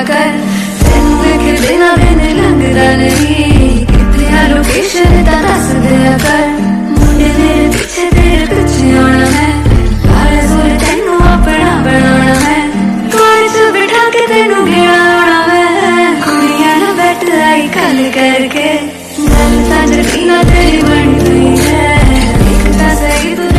कर तेन देखे बिना दिन लंघदा नहीं कितने लोकेशन दा दस दिया कर मुंडे मेरे पीछे आना है सारे सुर तेनू अपना बनाना है कार च बिठा के तेनू घेरा आना है कुड़ियां ना बैठ आई कल करके गल तां जकीना तेरी बनी हुई है एक तां सही तू